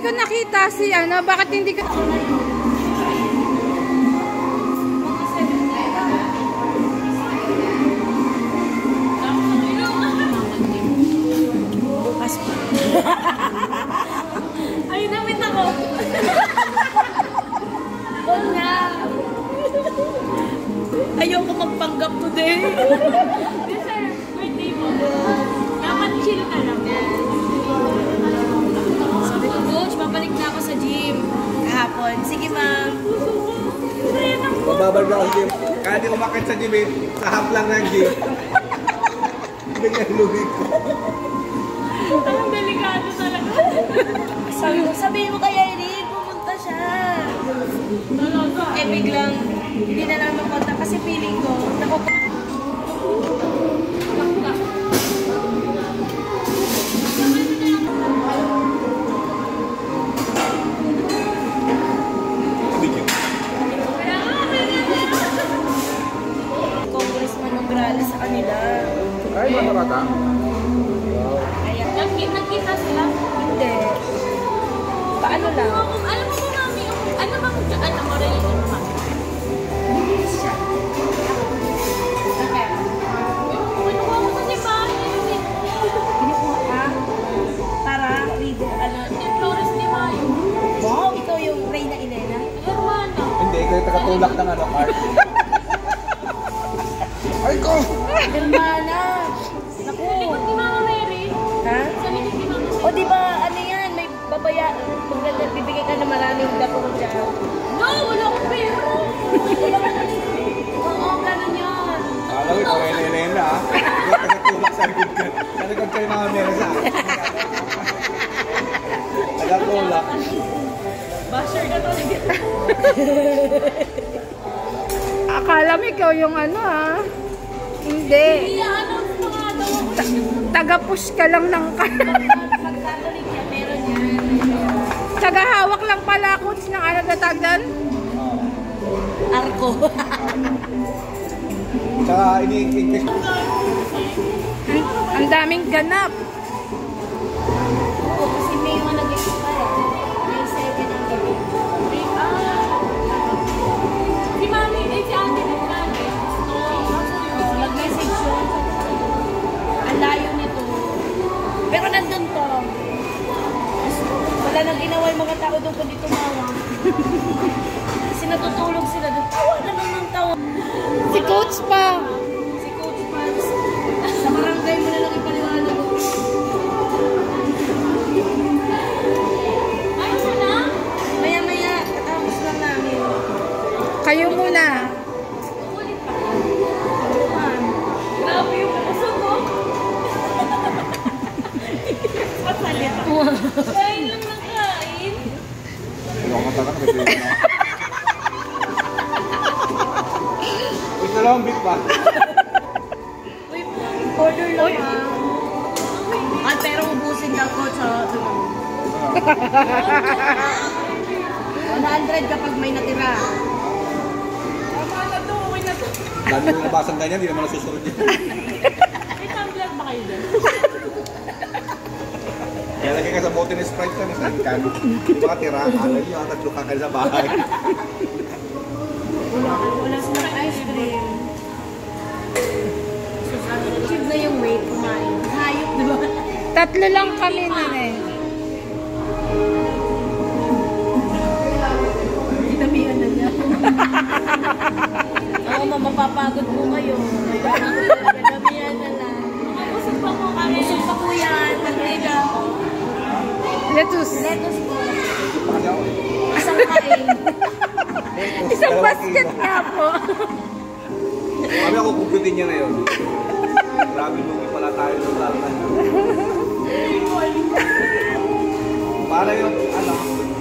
ko nakita si ano, bakit hindi ko... Bukas pa. Ay, namit ako. Huwag na. Ayoko magpanggap today. Yes, sir. Birthday mo. Dapat chill ka lang. Sabi ko, coach, babalik na ako sa gym. Kahapon. Sige, ma'am. Mababalik na ako sa gym. Kaya di umakit sa gym eh. Sahap lang ng gym. Hindi nga lumig ko. Ang delikado talaga. Sabi mo kay Irene, pumunta siya. Eh, biglang hindi na namin kontak kasi feeling ko, Congressman Nograles sa kanila. Ay, mata-mata. Nagkita sila? Hindi. Paano lang? Alam mo mami, ano bang ano mo rin yung mami? Siya. Okay. Kinukuha ko sa simbahan. Kinukuha ka? Para libo. Yung Flores ni Mayo. Wow, ikaw yung Reyna Elena? Hermana. Hindi, ikaw yung tagatulak ng ano, Mark. Ay ko! Hermana. Naku. Likod ni Mama Mary. Ha? Sa likod ni Mama Mary. O diba, ano yan, may babaya, bibigay ka na maraming gato dyan. No, wala akong pera. Oo, ganun yun. Alam mo, ikaw yung Elena ha. Ikaw tagatulak sa likod ka. Sa likod kayo mga mesa. Tagatulak. Basher ka talaga. Akala mo ikaw yung ano ha? Hindi. Iya-announce mo nga daw ako. Taga-push ka lang ng Pag-Catholic yan, meron yan. Taga-hawak lang pala coach ng ano na tagdan? Arko. Tsaka ini-increase. Ang daming ganap. Oo, kasi may mga nag-expire. May second ang gabi. Si Mami, si Ate nag-Mami. Nag-message yun. Ang layo nito. Pero nandun to. Wala nang ginawa yung mga tao doon kundi tumawa. Kasi natutulog sila doon. Tawa na lang ng tawa. Si coach pa. Si Coach Pans. Sa barangay mo na lang ipaliwanag ko. Ayos na lang? Maya-maya, katapos lang namin. Kayo muna. Uulit pa. Grabe yung puso ko. Pasalit. Kain lang ng kain. Ano ang matakan? Ito lang ang beat pa. Uy, order lang ha. Ay, pero ubusin lang ko sa 100 kapag may natira. Tama na to, uwi na to. Dami mo nabasang ganyan, hindi naman nasusunod niya. May tumbler ba kayo dyan? Kaya lagay ka sa bote ni Sprite ka, nasa can. Hindi makatira, alam niyo, tatlo ka kayo sa bahay. Wala silang ice cream. Achieve na yung weight kumain. Hayop, di ba? Tatlo lang kami na eh. Dinamihan na niya. Oo, mapapagod po kayo. Dinamihan na lang. Busog pa po kami. Busog pa po yan. Pagkaiga. Lettuce. Lettuce po. Isang kain. Isang basket nga po. Kami ako kukutin niya na yun. Grabe lugi pala tayo ng lalan. Para yung, ano,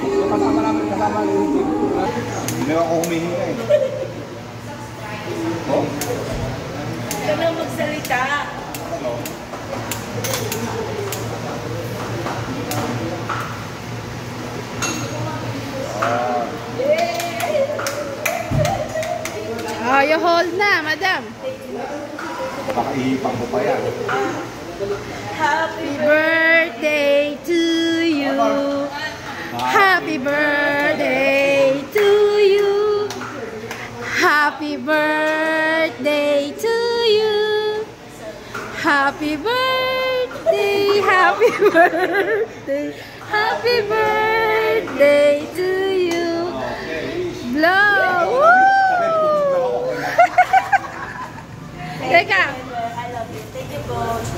yung kasama namin, kasama yung team. Hindi ako humihinga eh. Oh? Ikaw lang magsalita. Ano? Oh, you hold na, madam. Baka ihipang ko pa yan. Happy Birthday to you. Happy birthday to you. Happy birthday to you. Happy birthday, happy birthday, happy birthday to you. Blow! Woo! Teka. I love you. Thank you, Coach.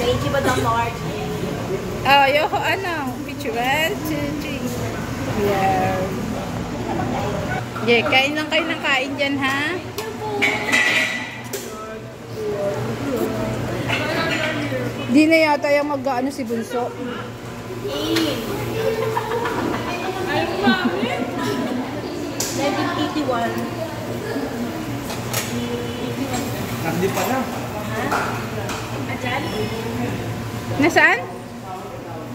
Thank you, Madam Margie. Oh, yoko ano? Picture 1, 2, 3. Yeah. Yeah, kain lang kayo ng kain dyan, ha? Di na yata yung mag-ano si Bunso. Ay, mami! 1981. Hindi pa na. Ajan? Nasaan?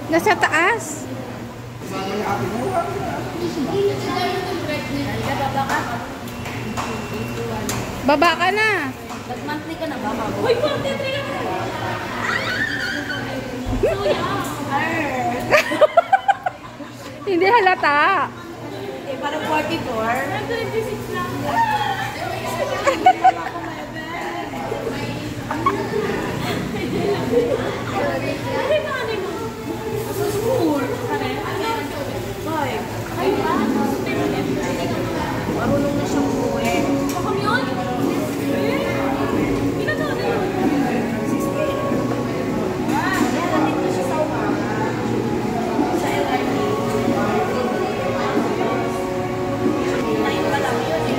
Nasa taas. Baba ka na. Nag-monthly ka na ba, Mabo? Uy, monthly ka na! Hindi halata. Eh, parang 44. 26 lang. Marunong na siyang umuwi. Bakam yun? Pinagawa na yun. 6K. Kaya nandito siya sa LRT. 9 pa lang yun eh.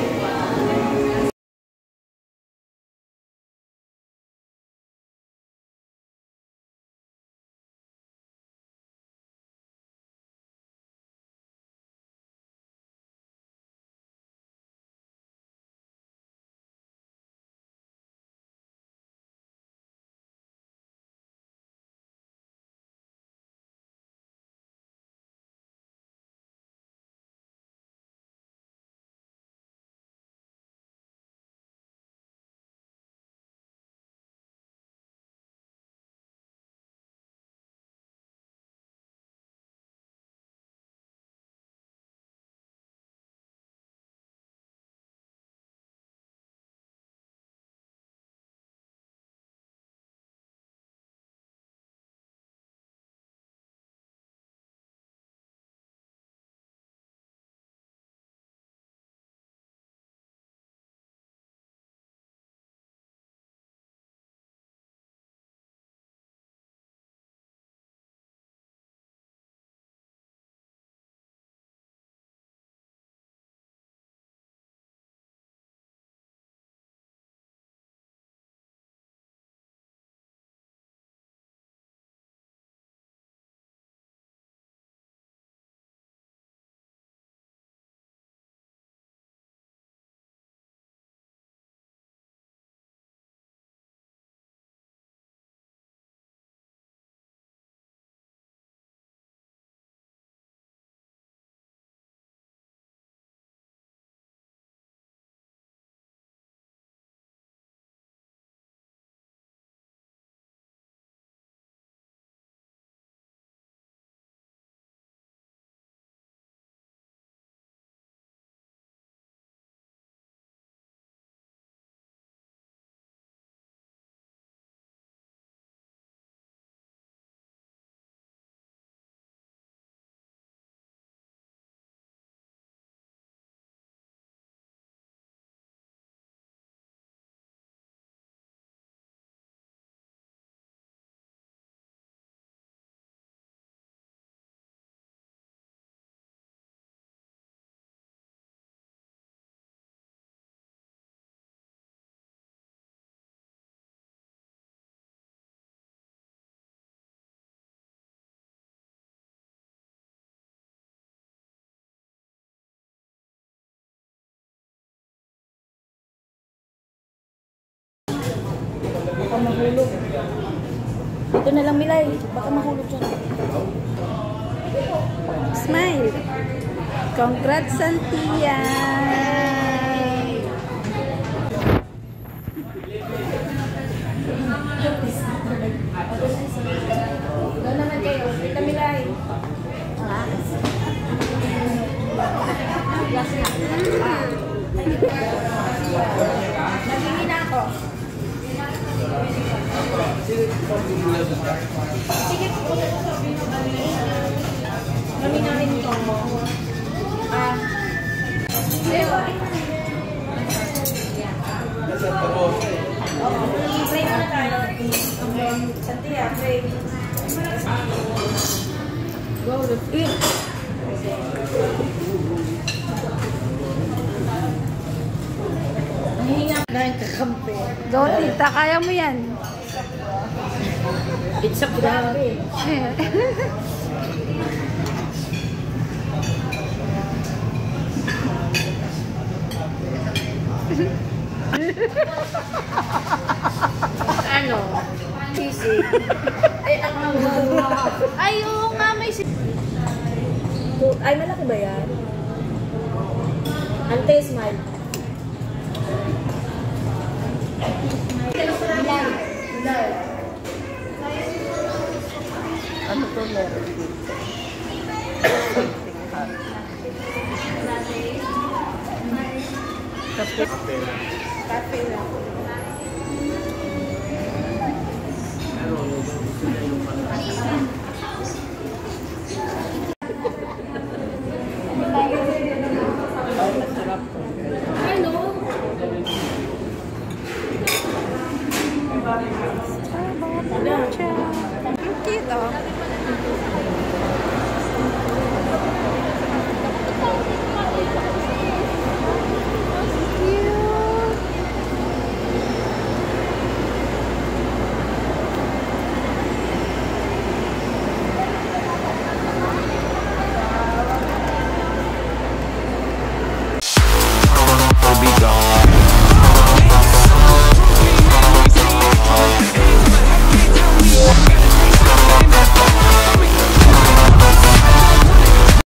Baka mahulog. Dito na lang, Milay. Baka mahulog dyan. Smile. Congrats, Santia. Doon naman kayo. Dito, Milay. Sige po. Kami namin ito. Pray muna tayo. Santia, pray. Go, let's eat. Nahihinga na yung kakampi. Go, tita. Kaya mo yan. It's a grabe. Ano? Sisig. Ay, ay, oo nga, may sisig. Ay, malaki ba yan? Ante, smile. Bilal. Ano to meron dito? Kape.